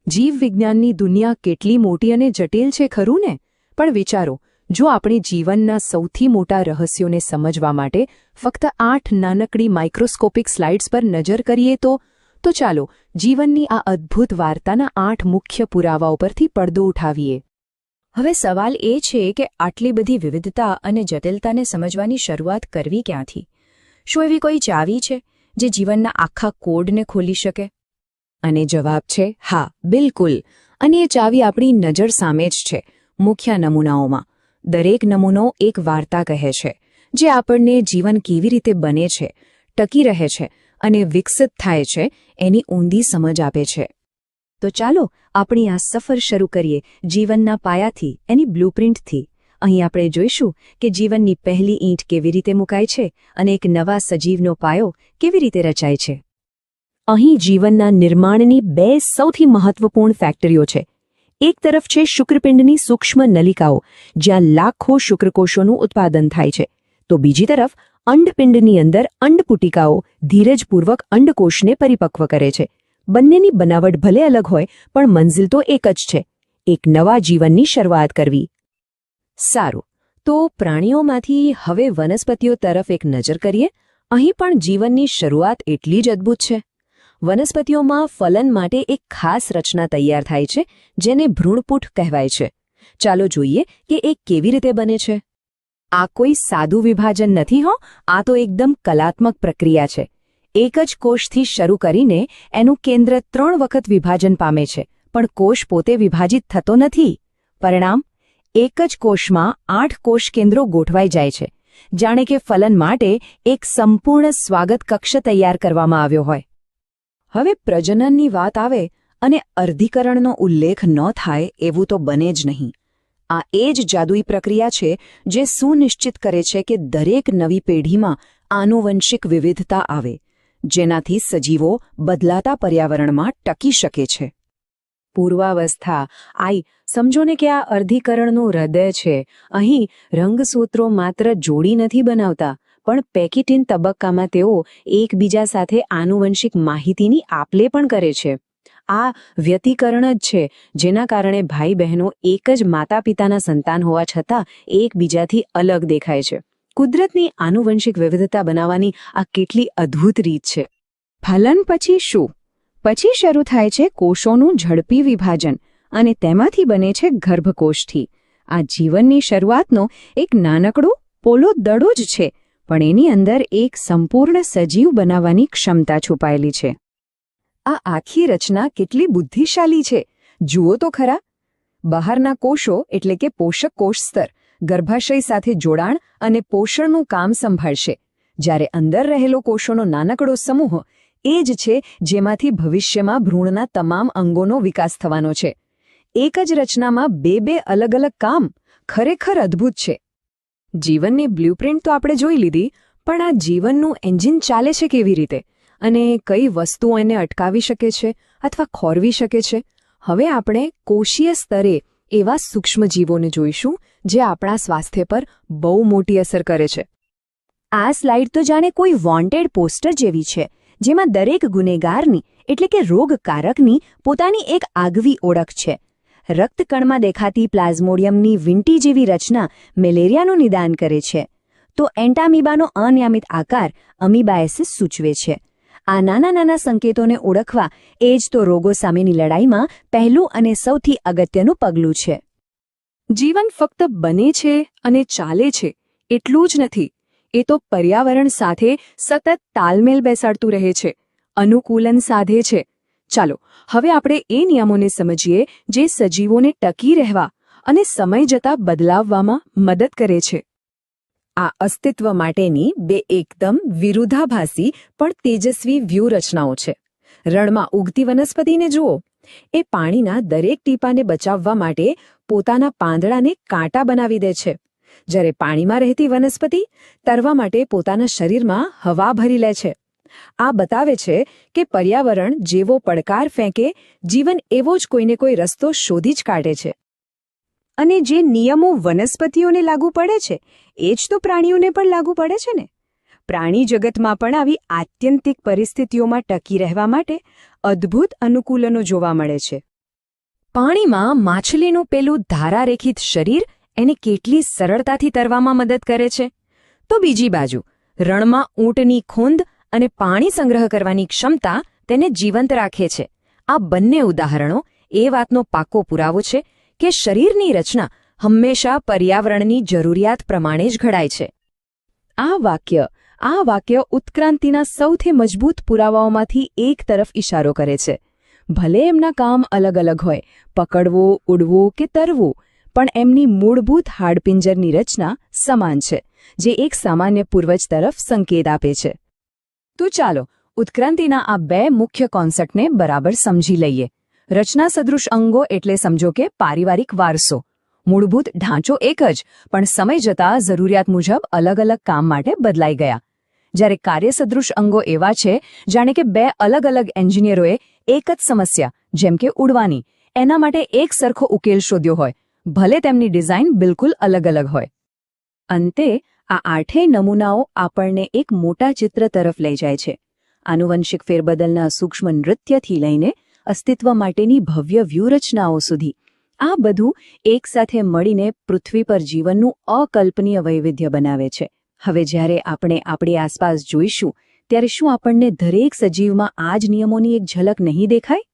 જીવવિજ્ઞાનની દુનિયા કેટલી મોટી અને જટિલ છે ખરું ને? પણ વિચારો, જો આપણે જીવનના સૌથી મોટા રહસ્યોને સમજવા માટે ફક્ત 8 નાનકડી માઇક્રોસ્કોપિક સ્લાઇડ્સ પર નજર કરીએ તો ચાલો જીવનની આ અદ્ભુત વાર્તાના 8 મુખ્ય પુરાવાઓ પરથી પડદો ઉઠાવીએ. હવે સવાલ એ છે કે આટલી બધી વિવિધતા અને જટિલતાને સમજવાની શરૂઆત કરવી ક્યાંથી? શું એવી કોઈ ચાવી છે જે જીવનના આખા કોડને ખોલી શકે? અને જવાબ છે હા, બિલકુલ. અને એ ચાવી આપણી નજર સામે જ છે, મુખ્ય નમૂનાઓમાં. દરેક નમૂનો એક વાર્તા કહે છે, જે આપણને જીવન કેવી રીતે બને છે, ટકી રહે છે અને વિકસિત થાય છે એની ઊંડી સમજ આપે છે. તો ચાલો આપણી આ સફર શરૂ કરીએ જીવનના પાયાથી, એની બ્લુપ્રિન્ટથી. અહીં આપણે જોઈશું કે જીવનની પહેલી ઈંટ કેવી રીતે મુકાય છે અને એક નવા સજીવનો પાયો કેવી રીતે રચાય છે. અહીં જીવનના નિર્માણની 2 સૌથી મહત્વપૂર્ણ ફેક્ટરીઓ છે. એક તરફ છે શુક્રપિંડની સૂક્ષ્મ નલિકાઓ, જ્યાં લાખો શુક્રકોષોનું ઉત્પાદન થાય છે, તો બીજી તરફ અંડપિંડની અંદર અંડપુટિકાઓ ધીરજપૂર્વક અંડકોષને પરિપક્વ કરે છે. બંનેની બનાવટ ભલે અલગ હોય, પણ મંઝિલ તો એક જ છે, એક નવા જીવનની શરૂઆત કરવી. સારું, તો પ્રાણીઓમાંથી હવે વનસ્પતિઓ તરફ એક નજર કરીએ. અહીં પણ જીવનની શરૂઆત એટલી જ અદ્ભુત છે. વનસ્પતિઓમાં ફલન માટે એક ખાસ રચના તૈયાર થાય છે, જેને ભ્રૂણપુટ કહેવાય છે. ચાલો જોઈએ કે એ કેવી રીતે બને છે. આ કોઈ સાદું વિભાજન નથી હો, આ તો એકદમ કલાત્મક પ્રક્રિયા છે. એક જ કોષથી શરૂ કરીને એનું કેન્દ્ર 3 વખત વિભાજન પામે છે, પણ કોષ પોતે વિભાજિત થતો નથી. પરિણામ, એક જ કોષમાં 8 કોષ કેન્દ્રો ગોઠવાઈ જાય છે, જાણે કે ફલન માટે એક સંપૂર્ણ સ્વાગત કક્ષ તૈયાર કરવામાં આવ્યો હોય. હવે પ્રજનનની વાત આવે અને અર્ધીકરણનો ઉલ્લેખ ન થાય એવું તો બને જ નહીં. આ એ જ જાદુઈ પ્રક્રિયા છે જે સુનિશ્ચિત કરે છે કે દરેક નવી પેઢીમાં આનુવંશિક વિવિધતા આવે, જેનાથી સજીવો બદલાતા પર્યાવરણમાં ટકી શકે છે. પૂર્વાવસ્થા આઈ, સમજો ને કે આ અર્ધીકરણનું હૃદય છે. અહીં રંગસૂત્રો માત્ર જોડી નથી બનાવતા, પણ પેકિટીન તબક્કામાં તેઓ એકબીજા સાથે આનુવંશિક માહિતીની આપ-લે પણ કરે છે. આ વ્યતિકરણ જ છે જેના કારણે ભાઈ બહેનો એક જ માતા પિતાના સંતાન હોવા છતાં એકબીજાથી અલગ દેખાય છે. કુદરતની આનુવંશિક વિવિધતા બનાવવાની આ કેટલી અદ્ભુત રીત છે. ફલન પછી શું? પછી શરૂ થાય છે કોષોનું ઝડપી વિભાજન, અને તેમાંથી બને છે ગર્ભકોષથી. આ જીવનની શરૂઆતનો એક નાનકડો પોલો દડો જ છે, પણ એની અંદર એક સંપૂર્ણ સજીવ બનાવવાની ક્ષમતા છુપાયેલી છે. આ આખી રચના કેટલી બુદ્ધિશાળી છે, જુઓ તો ખરા. બહારના કોષો એટલે કે પોષક કોષ સ્તર ગર્ભાશય સાથે જોડાણ અને પોષણનું કામ સંભાળશે, જ્યારે અંદર રહેલો કોષોનો નાનકડો સમૂહ એ જ છે જેમાંથી ભવિષ્યમાં ભ્રૂણના તમામ અંગોનો વિકાસ થવાનો છે. એક જ રચનામાં 2 અલગ અલગ કામ, ખરેખર અદ્ભુત છે. જીવનની બ્લ્યુપ્રિન્ટ તો આપણે જોઈ લીધી, પણ આ જીવનનું એન્જિન ચાલે છે કેવી રીતે, અને કઈ વસ્તુઓ એને અટકાવી શકે છે અથવા ખોરવી શકે છે. હવે આપણે કોષીય સ્તરે એવા સૂક્ષ્મજીવોને જોઈશું જે આપણા સ્વાસ્થ્ય પર બહુ મોટી અસર કરે છે. આ સ્લાઇડ તો જાણે કોઈ વોન્ટેડ પોસ્ટર જેવી છે, જેમાં દરેક ગુનેગારની એટલે કે રોગકારકની પોતાની એક આગવી ઓળખ છે. રક્તકણમાં દેખાતી પ્લાઝ્મોડિયમની વીંટી જેવી રચના મેલેરિયાનું નિદાન કરે છે, તો એન્ટામીબાનો અનિયમિત આકાર અમીબાયસિસ સૂચવે છે. આ નાના નાના સંકેતોને ઓળખવા એ જ તો રોગો સામેની લડાઈમાં પહેલું અને સૌથી અગત્યનું પગલું છે. જીવન ફક્ત બને છે અને ચાલે છે એટલું જ નથી, એ તો પર્યાવરણ સાથે સતત તાલમેલ બેસાડતું રહે છે, અનુકૂલન સાધે છે. ચાલો હવે આપણે એ નિયમોને સમજીએ જે સજીવોને ટકી રહેવા અને સમય જતાં બદલાવવામાં મદદ કરે છે. આ અસ્તિત્વ માટેની 2 એકદમ વિરુદ્ધાભાસી પણ તેજસ્વી વ્યૂહરચનાઓ છે. રણમાં ઉગતી વનસ્પતિને જુઓ. એ પાણીના દરેક ટીપાને બચાવવા માટે પોતાના પાંદડાને કાંટા બનાવી દે છે, જ્યારે પાણીમાં રહેતી વનસ્પતિ તરવા માટે પોતાના શરીરમાં હવા ભરી લે છે. આ બતાવે છે કે પર્યાવરણ જેવો પડકાર ફેંકે, જીવન એવો જ કોઈને કોઈ રસ્તો શોધી જ કાઢે છે. અને જે નિયમો વનસ્પતિઓને લાગુ પડે છે એ જ તો પ્રાણીઓને પણ લાગુ પડે છે ને. પ્રાણી જગતમાં પણ આવી આત્યંતિક પરિસ્થિતિઓમાં ટકી રહેવા માટે અદ્ભુત અનુકૂલનો જોવા મળે છે. પાણીમાં માછલીનું પેલું ધારારેખિત શરીર એને કેટલી સરળતાથી તરવામાં મદદ કરે છે, તો બીજી બાજુ રણમાં ઊંટની ખૂંદ અને પાણી સંગ્રહ કરવાની ક્ષમતા તેને જીવંત રાખે છે. આ બંને ઉદાહરણો એ વાતનો પાક્કો પુરાવો છે કે શરીરની રચના હંમેશા પર્યાવરણની જરૂરિયાત પ્રમાણે જ ઘડાય છે. આ વાક્ય ઉત્ક્રાંતિના સૌથી મજબૂત પુરાવાઓમાંથી એક તરફ ઇશારો કરે છે. ભલે એમના કામ અલગ અલગ હોય, પકડવું, ઉડવું કે તરવું, પણ એમની મૂળભૂત હાડપિંજરની રચના સમાન છે, જે એક સામાન્ય પૂર્વજ તરફ સંકેત આપે છે. તો ચાલો ઉત્ક્રાંતિના આ બે મુખ્ય કોન્સેપ્ટને બરાબર સમજી લઈએ. રચના સદૃશ અંગો એટલે સમજો કે પારિવારિક વારસો. મૂળભૂત ઢાંચો એક જ, પણ સમય જતાં જરૂરિયાત મુજબ અલગ અલગ કામ માટે બદલાઈ ગયા. જ્યારે કાર્યસદૃશ અંગો એવા છે જાણે કે બે અલગ અલગ એન્જિનિયરોએ એક જ સમસ્યા, જેમ કે ઉડવાની, એના માટે એક સરખો ઉકેલ શોધ્યો હોય, ભલે તેમની ડિઝાઇન બિલકુલ અલગ અલગ હોય. અંતે આ આઠેય નમૂનાઓ આપણને એક મોટા ચિત્ર તરફ લઈ જાય છે. આનુવંશિક ફેરબદલના સૂક્ષ્મ નૃત્યથી લઈને અસ્તિત્વ માટેની ભવ્ય વ્યૂહરચનાઓ સુધી, આ બધું એકસાથે મળીને પૃથ્વી પર જીવનનું અકલ્પનીય વૈવિધ્ય બનાવે છે. હવે જ્યારે આપણે આપણી આસપાસ જોઈશું, ત્યારે શું આપણને દરેક સજીવમાં આ જ નિયમોની એક ઝલક નહીં દેખાય?